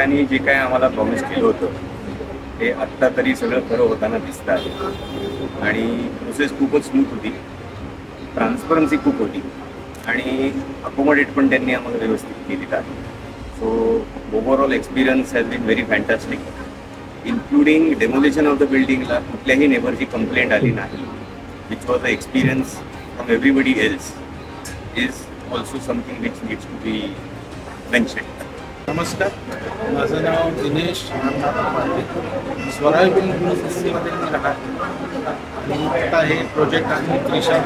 लोकांनी जे काय आम्हाला प्रॉमिस केलं होतं ते आत्ता तरी सगळं खरं होताना दिसतं आहे. आणि प्रोसेस खूपच स्मूथ होती, ट्रान्सपरन्सी खूप होती आणि अकोमोडेट पण त्यांनी आम्हाला व्यवस्थित केलेलं आहे. So overall experience has been very fantastic. Including demolition of the बिल्डिंगला कुठल्याही नेबरची कंप्लेंट आली नाही, which was the experience from everybody else is also something which needs to be mention. नमस्कार, माझं नाव दिनेश रामनाथ पाटील. स्वराज बिल्डिंगमध्ये मी राहतो आणि आता हे प्रोजेक्ट आम्ही त्रिशा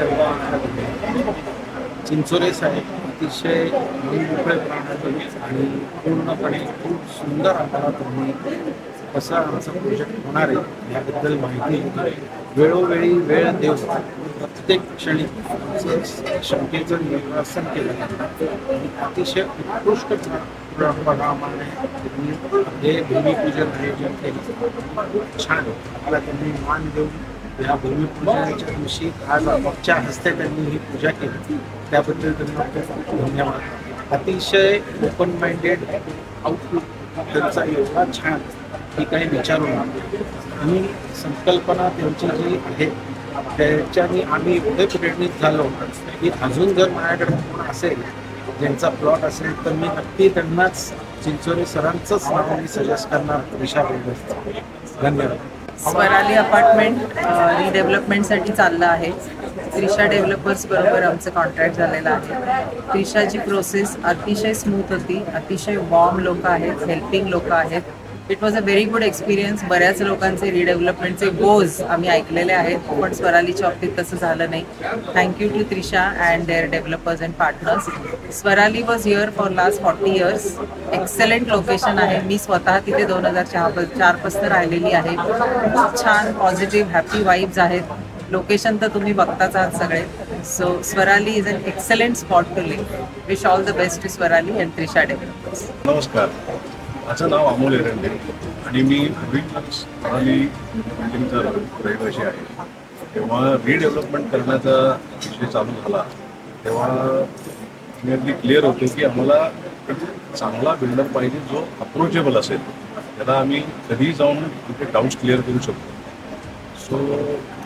चिंचोरे साहेब अतिशय मनमोकळे प्राण्यात आणि पूर्णपणे खूप सुंदर आम्हाला तुम्ही कसा आमचा प्रोजेक्ट होणार आहे याबद्दल माहिती होती. वेळोवेळी वेळ देऊन प्रत्येक क्षणी शंकेचं निर्वासन केलं आणि अतिशय उत्कृष्ट प्रमाणे हे भूमिपूजन आयोजन केलं. छान मला त्यांनी मान देऊन या भूमिपूजनाच्या दिवशी आज आमच्या हस्ते त्यांनी ही पूजा केली, त्याबद्दल त्यांना खूप धन्यवाद. अतिशय ओपन माइंडेड आउटलुक त्यांचा एवढा छान की काही विचारू नका. आणि संकल्पना त्यांची जी आहे त्याच्याने आम्ही एवढे प्रेरित झालो की अजून जर माझ्याकडे कोण असेल ज्यांचा प्लॉट असेल तर मी नक्की त्यांनाच चिंचोरे सरांचंच नाव मी सजेस्ट करणार त्रिशा बिल्डर्सचं. धन्यवाद. स्वराली अपार्टमेंट रिडेव्हलपमेंटसाठी चाललं आहे. त्रिशा डेव्हलपर्स बरोबर आमचं कॉन्ट्रॅक्ट झालेलं आहे. त्रिशाची प्रोसेस अतिशय स्मूथ होती, अतिशय वॉर्म लोक आहेत, हेल्पिंग लोक आहेत. It was a very good experience. बऱ्याच लोकांचे रिडेव्हलपमेंटचे गोज आम्ही ऐकलेले आहेत, पण स्वरालीच्या बाबतीत तसं झालं नाही. Thank you to Trisha and their developers and partners. Swarali was here for last 40 years. Excellent location आहे. मी स्वतः तिथे 2004 पासून राहिलेली आहे. खूप छान पॉझिटिव्ह हॅपी वाईब्स आहेत. लोकेशन तर तुम्ही बघताच आहात सगळे. So Swarali is an excellent spot to live. Wish all the best to Swarali and Trisha developers. नमस्कार, माझं नाव अमोल एरंडे आणि मी स्वराली बिल्डिंगचा रहिवासी आहे. तेव्हा रिडेव्हलपमेंट करण्याचा विषय चालू झाला तेव्हा मी अगदी क्लिअर होतो की आम्हाला एक चांगला बिल्डर पाहिजे जो अप्रोचेबल असेल, त्याला आम्ही कधीही जाऊन तिथे डाऊट्स क्लिअर करू शकतो. सो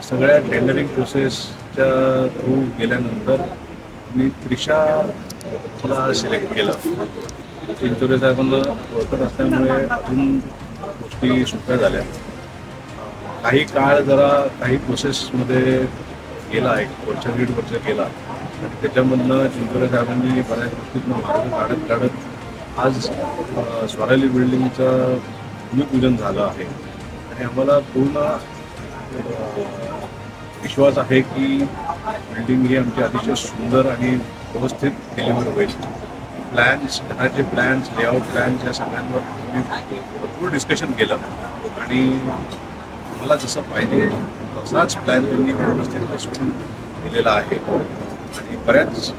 सगळ्या टेंडरिंग प्रोसेसच्या थ्रू गेल्यानंतर मी त्रिशाला सिलेक्ट केलं. चिंचोरे साहेबांना ओळखत असल्यामुळे अजून गोष्टी सोप्या झाल्या. काही काळ जरा काही प्रोसेसमध्ये गेला, 1 दीड वर्ष गेला आणि त्याच्यामधनं चिंचोरे साहेबांनी बऱ्याच गोष्टीतनं मार्ग काढत आज स्वराली बिल्डिंगचं भूमिपूजन झालं आहे. आणि आम्हाला पूर्ण विश्वास आहे की बिल्डिंग ही आमची अतिशय सुंदर आणि व्यवस्थित डिलिव्हर होईल. प्लॅन्स, घराचे प्लॅन्स, लेआउट प्लॅन्स या सगळ्यांवर मी भरपूर डिस्कशन केलं आणि मला जसं पाहिजे तसाच प्लॅन त्यांनी व्यवस्थित बसवून दिलेला आहे. आणि बऱ्याच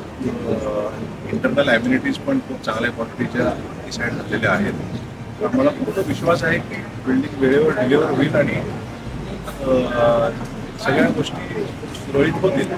इंटरनल ॲम्युनिटीज पण खूप चांगल्या क्वालिटीच्या डिसाईड झालेल्या आहेत. आम्हाला पूर्ण विश्वास आहे की बिल्डिंग वेळेवर डिलिव्हर होईल आणि सगळ्या गोष्टी सुरळीत होतील.